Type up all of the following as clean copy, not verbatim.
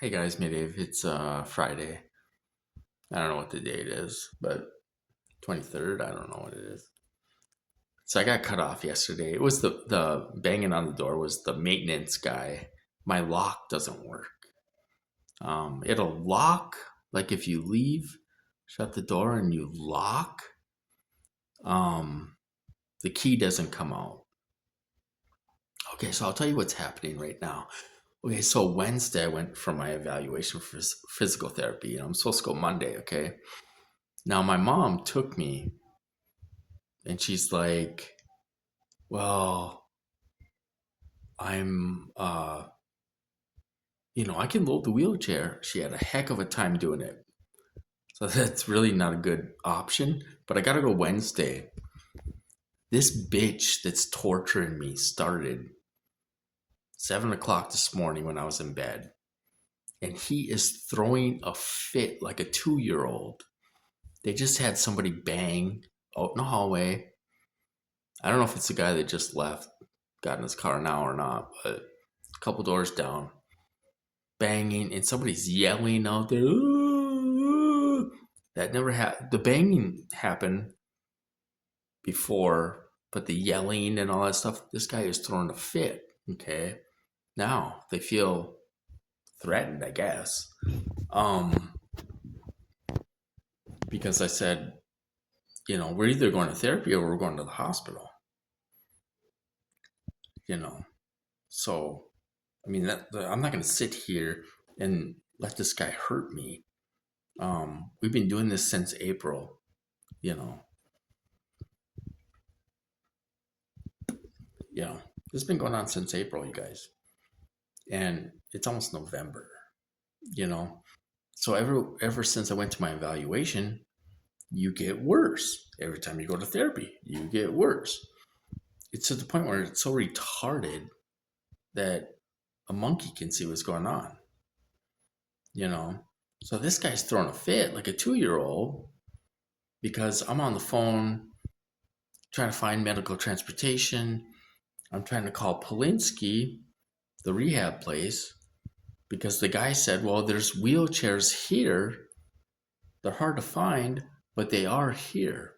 Hey guys, me Dave. It's Friday. I don't know what the date is, but 23rd. I don't know what it is. So I got cut off yesterday. It was the banging on the door was the maintenance guy. My lock doesn't work. It'll lock like if you leave, shut the door, and you lock. Um, the key doesn't come out. Okay, so I'll tell you what's happening right now. Okay, so Wednesday I went for my evaluation for physical therapy, and I'm supposed to go Monday. Okay, now my mom took me and she's like, well, I'm I can load the wheelchair. She had a heck of a time doing it. So that's really not a good option, but I got to go Wednesday. This bitch that's torturing me started 7 o'clock this morning when I was in bed, and he is throwing a fit like a 2-year old. They just had somebody bang out in the hallway. I don't know if it's the guy that just left, got in his car now or not, but a couple doors down, banging, and somebody's yelling out there. "Ooh, that never happened. The banging happened before, but the yelling and all that stuff, this guy is throwing a fit. Okay. Now they feel threatened, I guess. Um, because I said, we're either going to therapy or we're going to the hospital, you know. So, I mean, I'm not going to sit here and let this guy hurt me. We've been doing this since April, you know. You know, this has been going on since April, you guys, and it's almost November. You know, so ever since I went to my evaluation, you get worse. Every time you go to therapy, you get worse. It's to the point where it's so retarded that a monkey can see what's going on. You know, so this guy's throwing a fit like a 2-year old because I'm on the phone trying to find medical transportation. I'm trying to call Polinsky, the rehab place, because the guy said, well, there's wheelchairs here. They're hard to find, but they are here,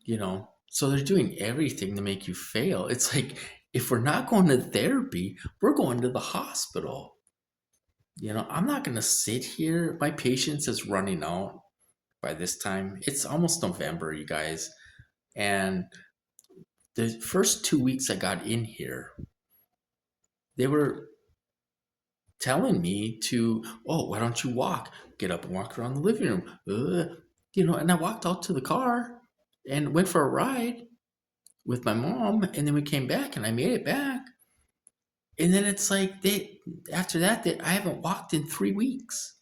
you know? So they're doing everything to make you fail. It's like, if we're not going to therapy, we're going to the hospital. I'm not going to sit here. My patience is running out by this time. It's almost November, you guys. And the first 2 weeks I got in here, they were telling me to, oh, why don't you walk? Get up and walk around the living room. And I walked out to the car and went for a ride with my mom. And then we came back and I made it back. And then it's like after that, I haven't walked in 3 weeks.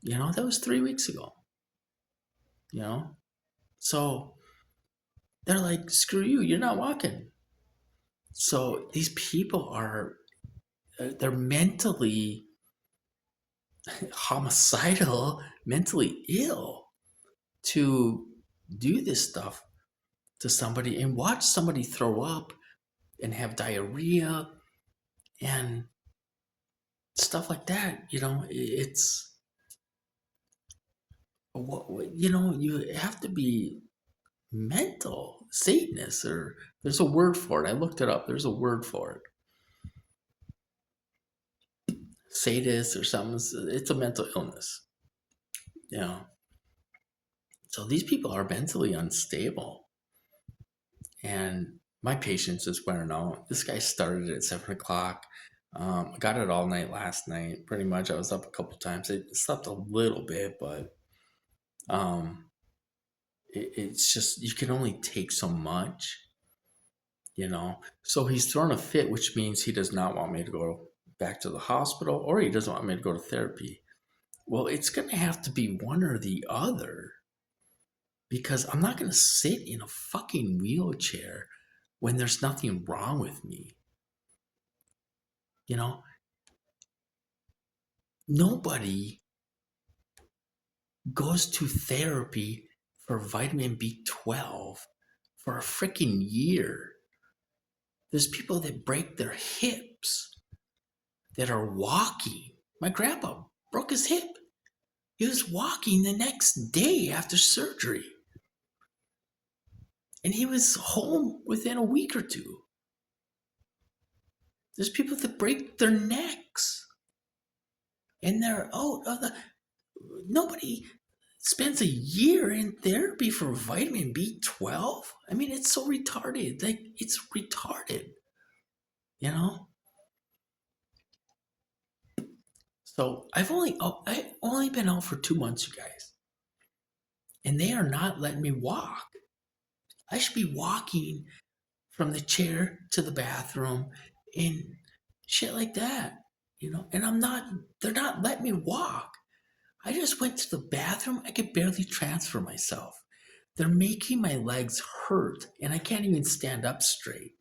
That was 3 weeks ago. You know, so they're like, screw you, you're not walking. So these people they're mentally homicidal, mentally ill to do this stuff to somebody and watch somebody throw up and have diarrhea and stuff like that. It's you have to be mental Satanist, or there's a word for it. I looked it up. There's a word for it. Sadist or something. It's a mental illness. You know. So these people are mentally unstable. And my patience is wearing out. This guy started at 7 o'clock. I got it all night last night. Pretty much, I was up a couple times. I slept a little bit, but um, it's just you can only take so much. So he's thrown a fit, which means he does not want me to go back to the hospital, or he doesn't want me to go to therapy. Well, it's going to have to be one or the other because I'm not going to sit in a fucking wheelchair when there's nothing wrong with me. You know, nobody goes to therapy for vitamin B12 for a freaking year. There's people that break their hips that are walking. My grandpa broke his hip. He was walking the next day after surgery. And he was home within a week or two. There's people that break their necks and they're out of the. Nobody spends a year in therapy for vitamin B12. I mean, it's so retarded. Like, it's retarded, you know? So I only been out for 2 months, you guys, and they are not letting me walk. I should be walking from the chair to the bathroom and shit like that, you know. And I'm not. They're not letting me walk. I just went to the bathroom. I could barely transfer myself. They're making my legs hurt, and I can't even stand up straight.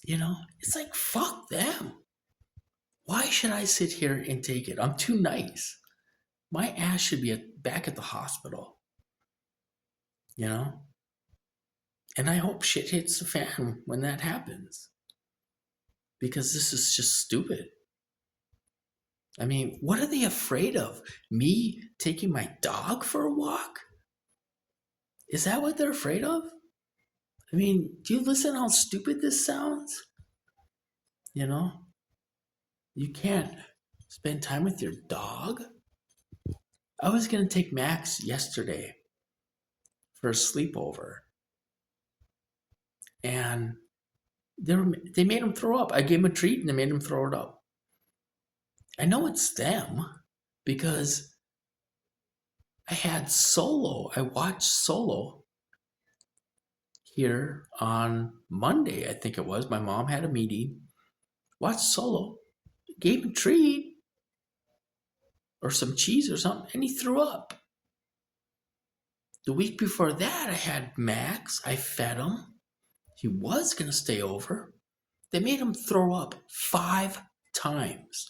You know, it's like fuck them. Why should I sit here and take it? I'm too nice. My ass should be back at the hospital, you know? And I hope shit hits the fan when that happens. Because this is just stupid. I mean, what are they afraid of? Me taking my dog for a walk? Is that what they're afraid of? I mean, do you listen how stupid this sounds? You know? You can't spend time with your dog? I was going to take Max yesterday for a sleepover. And they made him throw up. I gave him a treat and they made him throw it up. I know it's them because I had Solo. I watched Solo here on Monday, I think it was. My mom had a meeting. Watched Solo, gave him a treat or some cheese or something, and he threw up. The week before that, I had Max. I fed him. He was going to stay over. They made him throw up 5 times,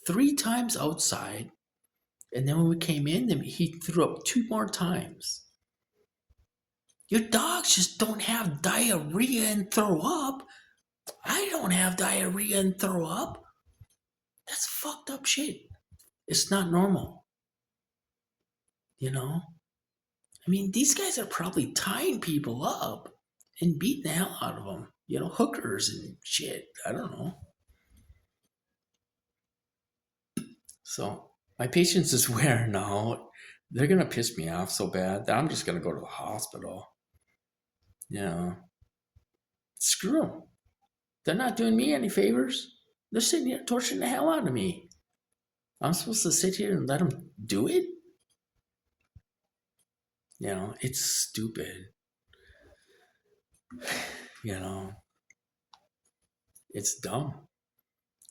3 times outside. And then when we came in, he threw up 2 more times. Your dogs just don't have diarrhea and throw up. I don't have diarrhea and throw up. That's fucked up shit. It's not normal. You know? I mean, these guys are probably tying people up and beating the hell out of them. You know, hookers and shit. I don't know. So my patience is wearing out. They're gonna piss me off so bad that I'm just gonna go to the hospital. You know, screw them. They're not doing me any favors. They're sitting here torturing the hell out of me. I'm supposed to sit here and let them do it? You know, it's stupid. You know, it's dumb.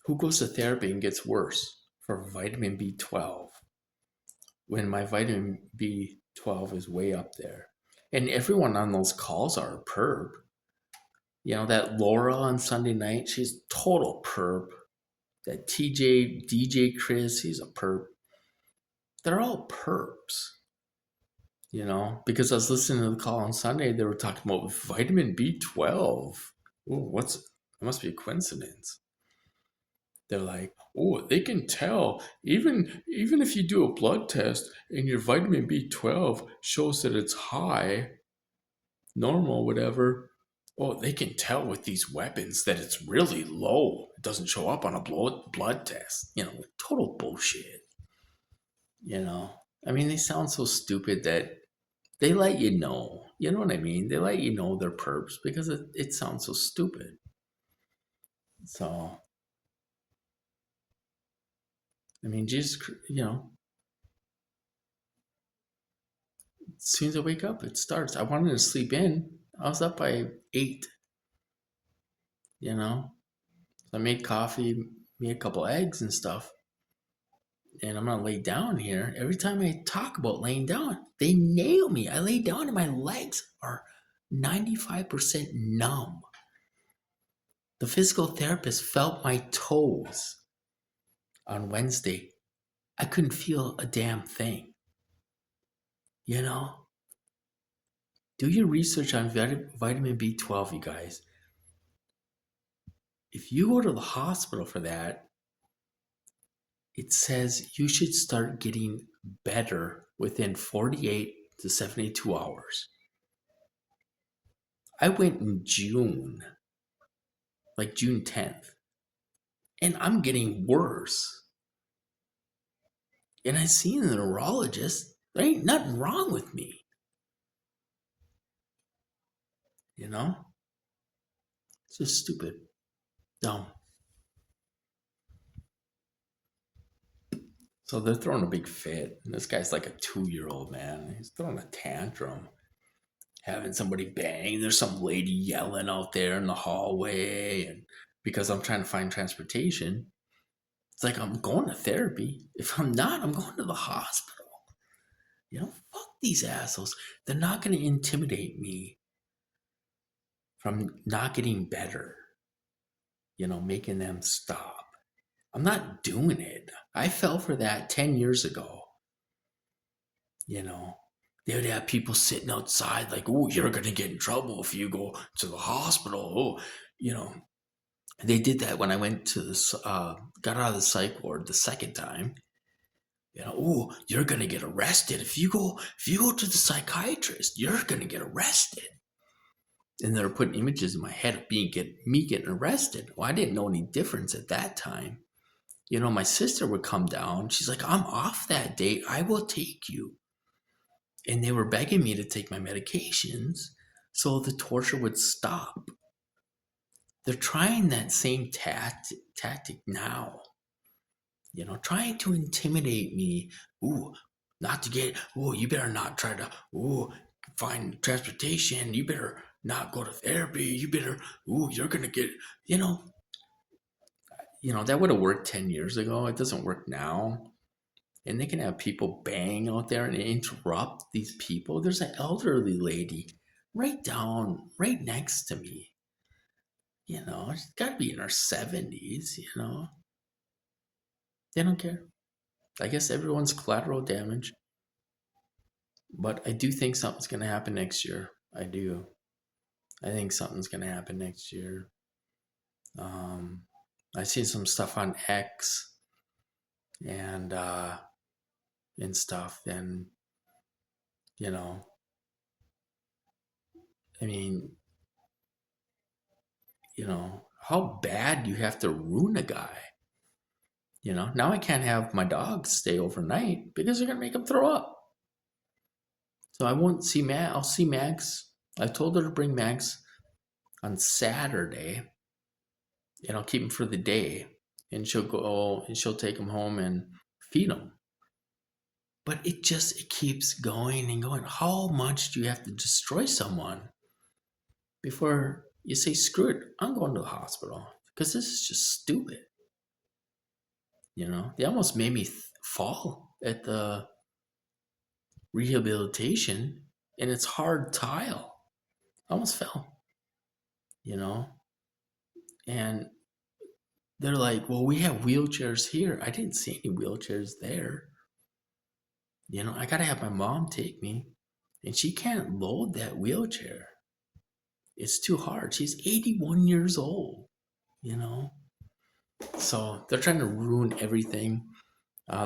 Who goes to therapy and gets worse for vitamin B12 when my vitamin B12 is way up there? And everyone on those calls are a perp. You know, that Laura on Sunday night, she's total perp. That TJ, DJ Chris, he's a perp. They're all perps. You know, because I was listening to the call on Sunday, they were talking about vitamin B12. Ooh, it must be a coincidence. They're like, oh, they can tell even if you do a blood test and your vitamin B12 shows that it's high, normal, whatever. Oh, they can tell with these weapons that it's really low. It doesn't show up on a blood test. You know, total bullshit. You know, I mean, they sound so stupid that they let you know. You know what I mean? They let you know they're perps because it sounds so stupid. So, I mean, just, you know, as soon as I wake up, it starts. I wanted to sleep in. I was up by 8, you know. So I made coffee, made a couple eggs and stuff. And I'm gonna lay down here. Every time I talk about laying down, they nail me. I lay down and my legs are 95% numb. The physical therapist felt my toes on Wednesday. I couldn't feel a damn thing. You know? Do your research on vitamin B12, you guys. if you go to the hospital for that, it says you should start getting better within 48 to 72 hours. I went in June, like June 10th, and I'm getting worse. And I seen the neurologist. There ain't nothing wrong with me, you know? It's just stupid. Dumb. So they're throwing a big fit. And this guy's like a 2-year-old man. He's throwing a tantrum, having somebody bang. There's some lady yelling out there in the hallway. And because I'm trying to find transportation, it's like I'm going to therapy. If I'm not, I'm going to the hospital. Fuck these assholes. They're not going to intimidate me from not getting better, making them stop. I'm not doing it. I fell for that 10 years ago. They would have people sitting outside like, oh, you're going to get in trouble if you go to the hospital. Oh, they did that when I went to this, got out of the psych ward the second time. Oh, you're going to get arrested. If you go to the psychiatrist, you're going to get arrested. And they were putting images in my head of me getting arrested. Well, I didn't know any difference at that time. My sister would come down. She's like, I'm off that day. I will take you. And they were begging me to take my medications so the torture would stop. They're trying that same tactic now. Trying to intimidate me. Ooh, not to get, you better not try to, find transportation. You better not go to therapy. You better, you're going to get, that would have worked 10 years ago. It doesn't work now. And they can have people bang out there and interrupt these people. There's an elderly lady right next to me. She's got to be in her 70s, They don't care. I guess everyone's collateral damage. But I do think something's going to happen next year. I do. I think something's going to happen next year. I see some stuff on X and stuff. And, I mean, how bad you have to ruin a guy. Now I can't have my dogs stay overnight because they're going to make them throw up. So I won't see Max. I'll see Max. I told her to bring Max on Saturday, and I'll keep him for the day. And she'll go and she'll take him home and feed him. But it keeps going and going. How much do you have to destroy someone before you say, screw it, I'm going to the hospital? Because this is just stupid. They almost made me fall at the rehabilitation, and it's hard tile. I almost fell, and they're like, well, we have wheelchairs here. I didn't see any wheelchairs there. I got to have my mom take me, and she can't load that wheelchair. It's too hard. She's 81 years old, So they're trying to ruin everything.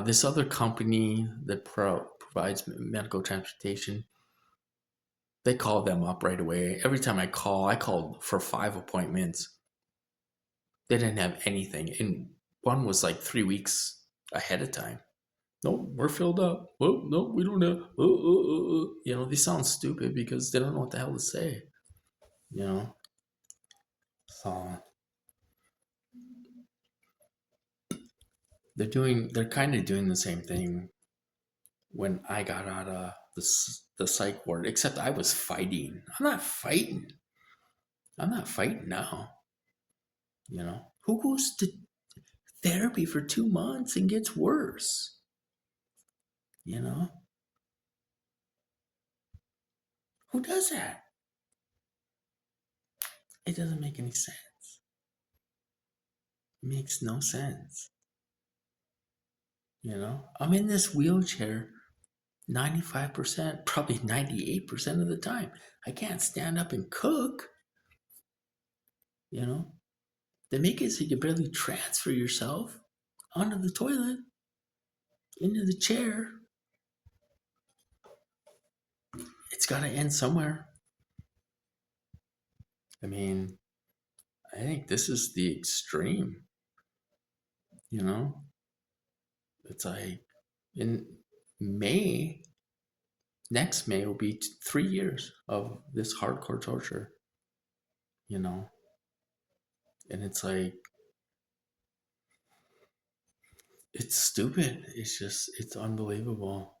This other company that provides medical transportation, they call them up right away. Every time I called for 5 appointments. They didn't have anything. And one was like 3 weeks ahead of time. No, we're filled up. Oh, no, we don't have. They sound stupid because they don't know what the hell to say. So they're kind of doing the same thing when I got out of the psych ward, except I was fighting. I'm not fighting now. Who goes to therapy for 2 months and gets worse? Who does that? It doesn't make any sense. It makes no sense. I'm in this wheelchair 95%, probably 98% of the time. I can't stand up and cook. They They make it so you can barely transfer yourself onto the toilet, into the chair. It's got to end somewhere. I mean, I think this is the extreme, you know? It's like in May, next May will be 3 years of this hardcore torture, you know? And it's like, it's stupid. It's just, it's unbelievable.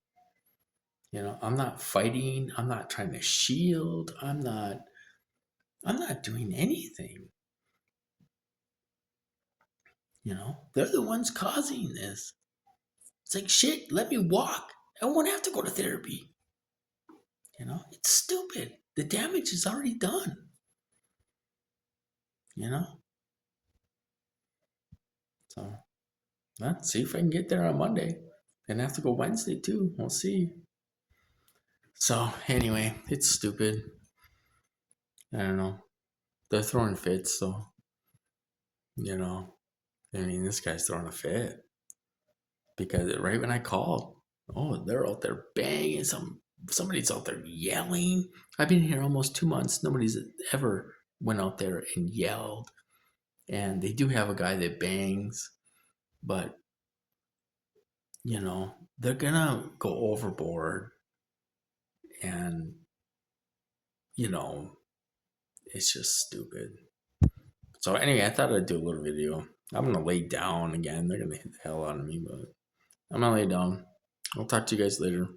You know, I'm not fighting. I'm not trying to shield. I'm not doing anything. You know, they're the ones causing this. It's like, shit, let me walk. I won't have to go to therapy. You know, it's stupid. The damage is already done. You know? So, let's see if I can get there on Monday. And I have to go Wednesday too. We'll see. So, anyway, it's stupid. I don't know. They're throwing fits, so, you know, I mean, this guy's throwing a fit. Because right when I called, oh, they're out there banging. Somebody's out there yelling. I've been here almost 2 months. Nobody's ever went out there and yelled. And they do have a guy that bangs, but you know, they're gonna go overboard, and you know, it's just stupid. So anyway, I thought I'd do a little video. I'm gonna lay down again. They're gonna hit the hell out of me, but I'm gonna lay down. I'll talk to you guys later.